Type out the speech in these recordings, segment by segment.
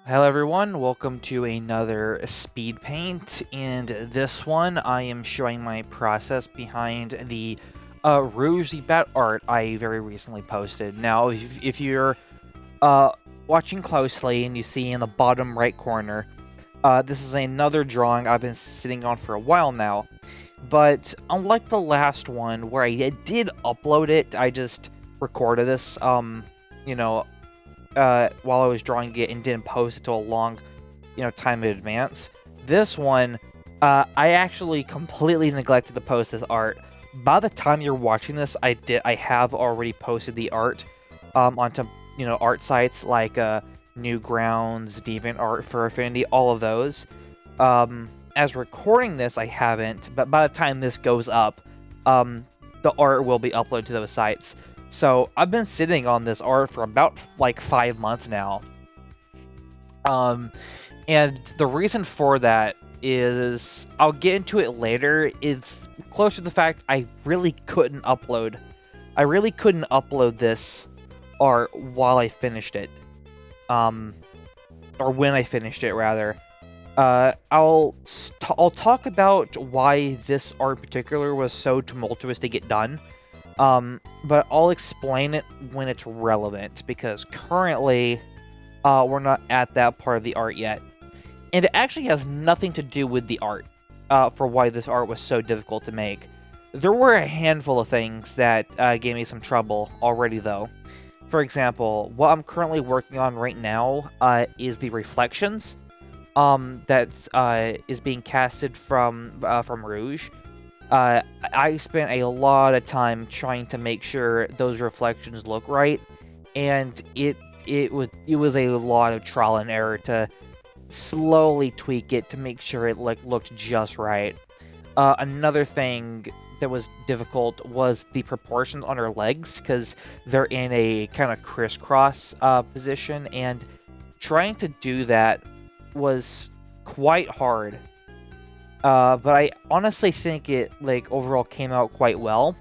Hello everyone, welcome to another speed paint, and this one I am showing my process behind the Rouge the Bat art I very recently posted. Now, if you're watching closely and you see in the bottom right corner, this is another drawing I've been sitting on for a while now, but unlike the last one where I did upload it, I just recorded this, you know, while I was drawing it and didn't post it to a long, time in advance. This one, I actually completely neglected to post this art. By the time you're watching this, I have already posted the art, onto, art sites like, Newgrounds, DeviantArt, for Affinity, all of those. As recording this, I haven't, but by the time this goes up, the art will be uploaded to those sites. So I've been sitting on this art for about like 5 months now. And the reason for that is I'll get into it later. It's close to the fact I really couldn't upload. I really couldn't upload this art while I finished it. Or when I finished it, rather. I'll talk about why this art in particular was so tumultuous to get done. But I'll explain it when it's relevant, because currently, we're not at that part of the art yet. And it actually has nothing to do with the art, for why this art was so difficult to make. There were a handful of things that gave me some trouble already, though. For example, what I'm currently working on right now is the reflections that is being casted from Rouge. I spent a lot of time trying to make sure those reflections look right, and it was a lot of trial and error to slowly tweak it to make sure it looked just right. Another thing that was difficult was the proportions on her legs, because they're in a kind of crisscross position, and trying to do that was quite hard. But I honestly think it, overall came out quite well.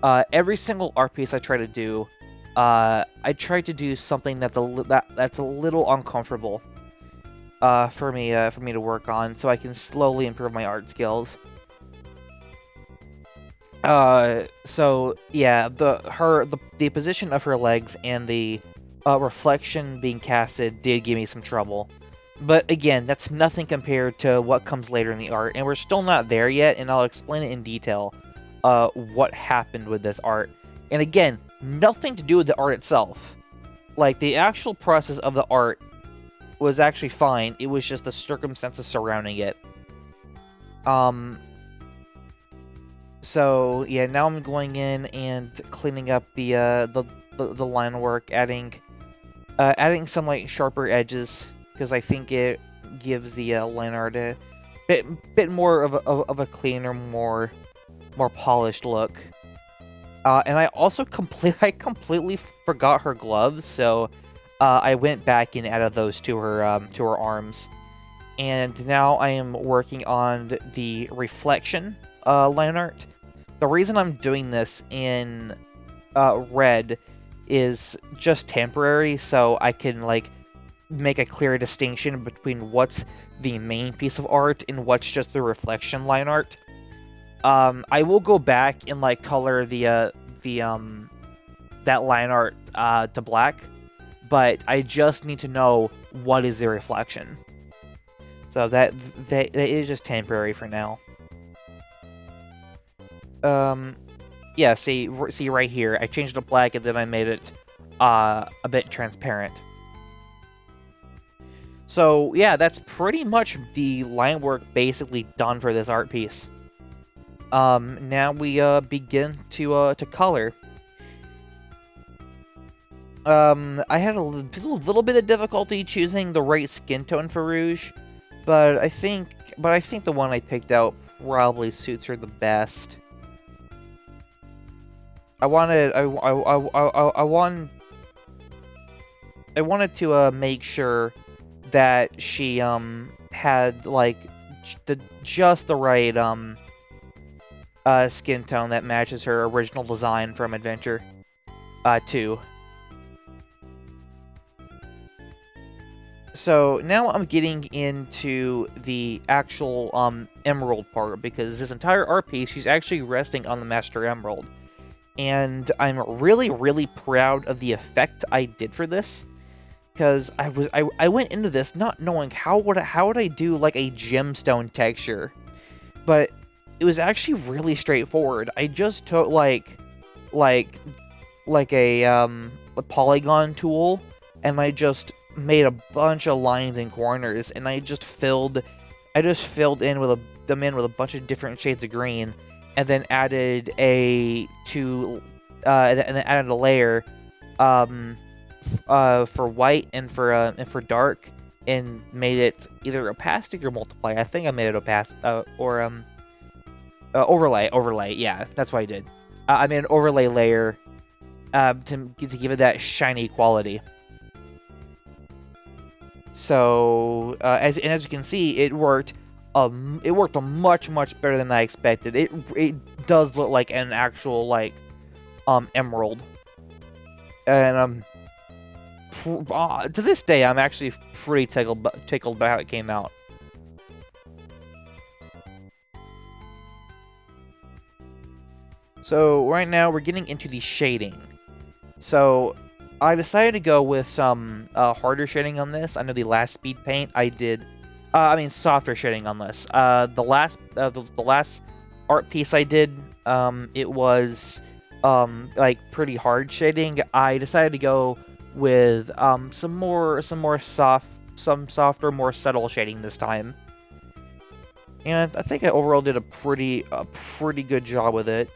Every single art piece I try to do, I try to do something that's a little uncomfortable, for me to work on, so I can slowly improve my art skills. So yeah, the position of her legs and the reflection being casted did give me some trouble. But again, that's nothing compared to what comes later in the art, and we're still not there yet, and I'll explain it in detail, what happened with this art. And again, nothing to do with the art itself. Like, the actual process of the art was actually fine, it was just the circumstances surrounding it. So, yeah, now I'm going in and cleaning up the line work, adding some, sharper edges, because I think it gives the line art a bit more of a cleaner, more polished look. And I also completely forgot her gloves, so I went back and added those to her arms. And now I am working on the reflection line art. The reason I'm doing this in red is just temporary, so I can make a clear distinction between what's the main piece of art and what's just the reflection line art. I will go back and color that line art to black, but I just need to know what is the reflection. So that is just temporary for now. Yeah, see right here, I changed it to black and then I made it a bit transparent. So yeah, that's pretty much the line work basically done for this art piece. Now we begin to color. I had a little bit of difficulty choosing the right skin tone for Rouge, but I think the one I picked out probably suits her the best. I wanted to make sure that she had just the right skin tone that matches her original design from Adventure 2. So now I'm getting into the actual emerald part, because this entire art piece, she's actually resting on the Master Emerald. And I'm really, really proud of the effect I did for this, because I went into this not knowing how would I do like a gemstone texture, but it was actually really straightforward. I just took like a polygon tool, and I just made a bunch of lines and corners, and I just filled in with a bunch of different shades of green, and then added and then added a layer for white and for dark, and made it either opacity or multiply. I think I made it overlay. Yeah, that's what I did. I made an overlay layer to give it that shiny quality. So as you can see, it worked. It worked much better than I expected. It does look like an actual emerald, and to this day I'm actually pretty tickled by how it came out. So right now we're getting into the shading. So I decided to go with some harder shading on this. I know the last speed paint I did, softer shading on this. The last art piece I did, it was like pretty hard shading. I decided to go with some softer, more subtle shading this time. And I think I overall did a pretty good job with it.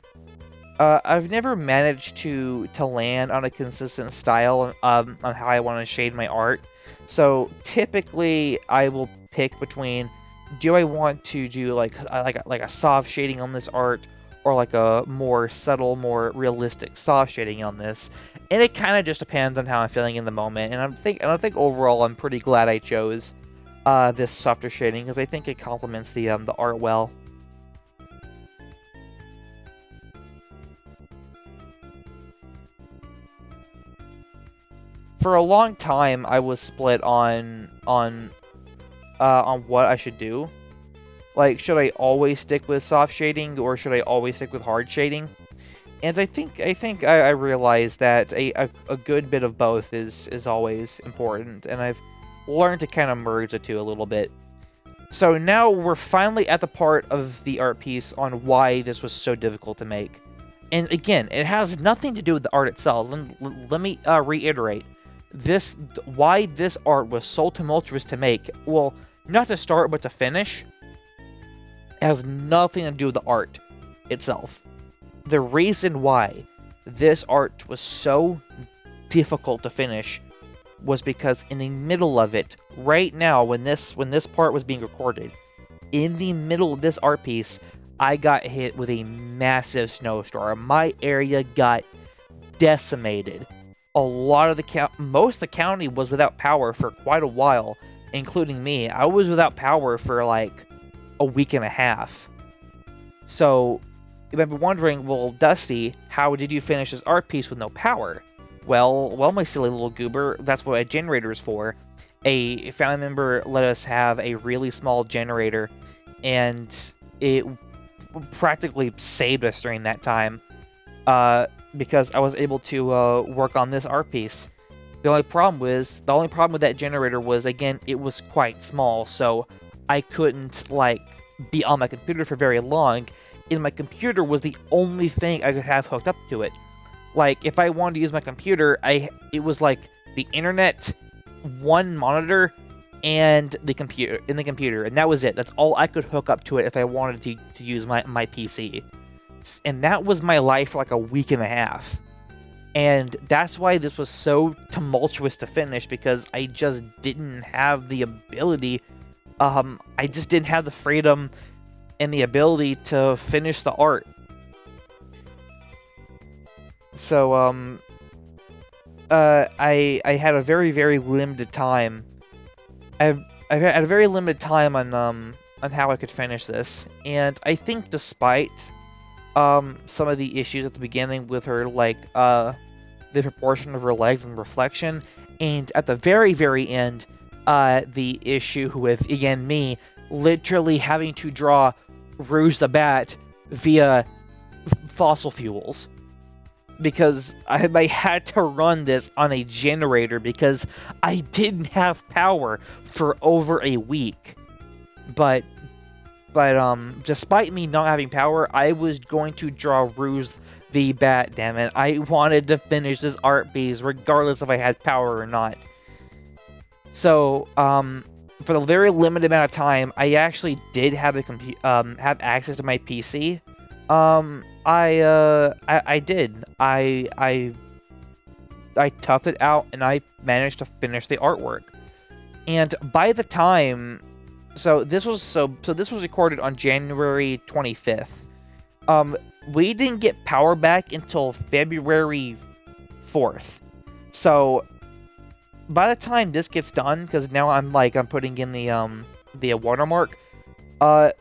I've never managed to land on a consistent style on how I want to shade my art. So typically I will pick between, do I want to do like a soft shading on this art, or like a more subtle, more realistic soft shading on this? And it kind of just depends on how I'm feeling in the moment. And I think overall I'm pretty glad I chose this softer shading, because I think it complements the art well. For a long time, I was split on what I should do. Like, should I always stick with soft shading, or should I always stick with hard shading? And I think I realized that a good bit of both is always important, and I've learned to kind of merge the two a little bit. So now we're finally at the part of the art piece on why this was so difficult to make. And again, it has nothing to do with the art itself. Let me reiterate. Why this art was so tumultuous to make, well, not to start but to finish, has nothing to do with the art itself. The reason why this art was so difficult to finish was because in the middle of it, right now, when this part was being recorded, in the middle of this art piece, I got hit with a massive snowstorm. My area got decimated. A lot of most of the county was without power for quite a while, including me. I was without power for like a week and a half. So you might be wondering, well, Dusty, how did you finish this art piece with no power? Well, my silly little goober, that's what a generator is for. A family member let us have a really small generator, and it practically saved us during that time. Because I was able to work on this art piece. The only problem with that generator was, again, it was quite small, so I couldn't be on my computer for very long. And my computer was the only thing I could have hooked up to it. Like, if I wanted to use my computer, it was like the internet, one monitor, and the computer, and that was it. That's all I could hook up to it if I wanted to use my PC. And that was my life for like a week and a half. And that's why this was so tumultuous to finish, because I just didn't have the ability, I just didn't have the freedom and the ability to finish the art. So, I had a very limited time. I've had a very limited time on how I could finish this, and I think despite some of the issues at the beginning with her, the proportion of her legs and reflection, and at the very end, the issue with, again, me literally having to draw Rouge the Bat via fossil fuels. Because I had to run this on a generator because I didn't have power for over a week. But despite me not having power, I was going to draw Rouge the Bat, damn it. I wanted to finish this art piece regardless if I had power or not. So, for the very limited amount of time, I actually did have have access to my PC. I did. I toughed it out, and I managed to finish the artwork. And by the time, so this was recorded on January 25th. We didn't get power back until February 4th. So by the time this gets done, because now I'm putting in the watermark, by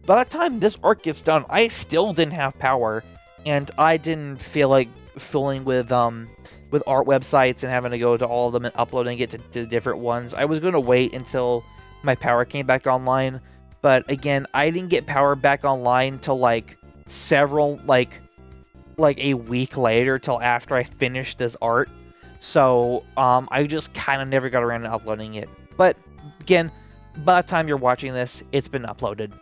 the time this art gets done, I still didn't have power, and I didn't feel like fooling with art websites and having to go to all of them and uploading it to different ones. I was gonna wait until my power came back online, but again, I didn't get power back online till several a week later, till after I finished this art. So, I just kind of never got around to uploading it. But, again, by the time you're watching this, it's been uploaded.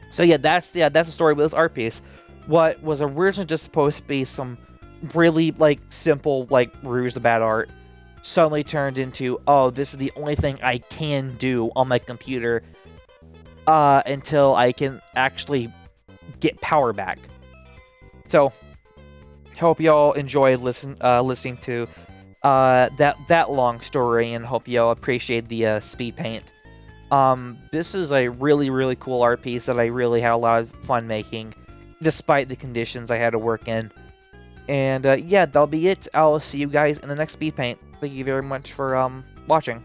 So yeah, that's the story with this art piece. What was originally just supposed to be some really, simple, Rouge the Bat art, suddenly turned into, oh, this is the only thing I can do on my computer, until I can actually get power back. So, hope y'all enjoy listening to that long story, and hope y'all appreciate the speed paint. This is a really, really cool art piece that I really had a lot of fun making, despite the conditions I had to work in. And yeah, that'll be it. I'll see you guys in the next speed paint. Thank you very much for watching.